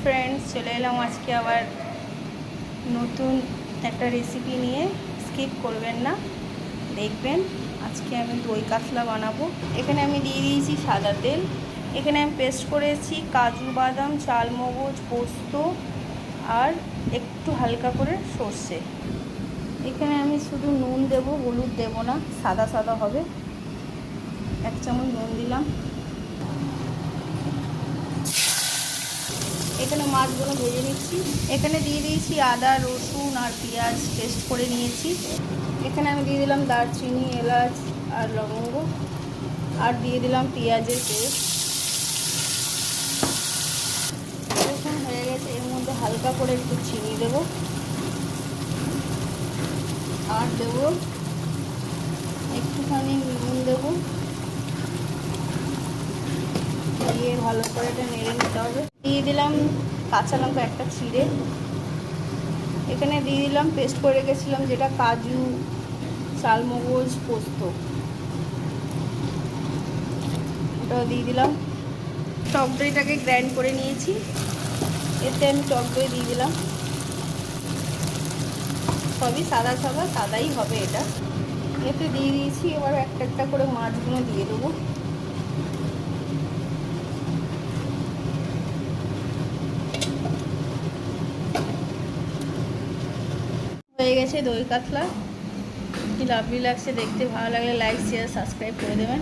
Friends, চলে এলাম আজকে আবার নতুন একটা রেসিপি নিয়ে। স্কিপ করবেন না, দেখবেন। আজকে আমি দই কাতলা বানাবো। এখানে আমি দিয়ে দিয়েছি সাদা তেল। এখানে আমি পেস্ট করেছি কাজু বাদাম, চালমগজ, পোস্ত আর একটু হালকা করে সর্ষে। এখানে আমি শুধু নুন দেব, হলুদ দেব না, সাদা সাদা হবে। 1 চামচ নুন দিলাম। এখানে মাছগুলো ভেজে নিচ্ছি। এখানে দিয়ে দিয়েছি আদা, রসুন আর পেঁয়াজ পেস্ট করে নিয়েছি। এখানে আমি দিয়ে দিলাম দারচিনি, এলাচ আর লবঙ্গ, আর দিয়ে দিলাম পেঁয়াজের পেস্ট। রসুন হয়ে গেছে, এর মধ্যে হালকা করে একটু চিনি দেবো, আর দেবো একটুখানি নুন দেবো, দিয়ে ভালো করে এটা নেড়ে নিতে হবে। দিয়ে দিলাম কাঁচা লঙ্কা একটা ছিঁড়ে। এখানে দিয়ে দিলাম পেস্ট করে রেখেছিলাম যেটা কাজু, চালমগজ, পোস্ত, ওটাও দিয়ে দিলাম। টক দইটাকে গ্রাইন্ড করে নিয়েছি, এতে আমি টক দই দিয়ে দিলাম। সবই সাদা সাদা সাদাই হবে এটা। এতে দিয়ে দিয়েছি। এবার একটা একটা করে মাছগুলো দিয়ে দেবো। হয়ে গেছে দই কাতলা। কি লাভলি লাগছে দেখতে। ভালো লাগলে লাইক, শেয়ার, সাবস্ক্রাইব করে দেবেন।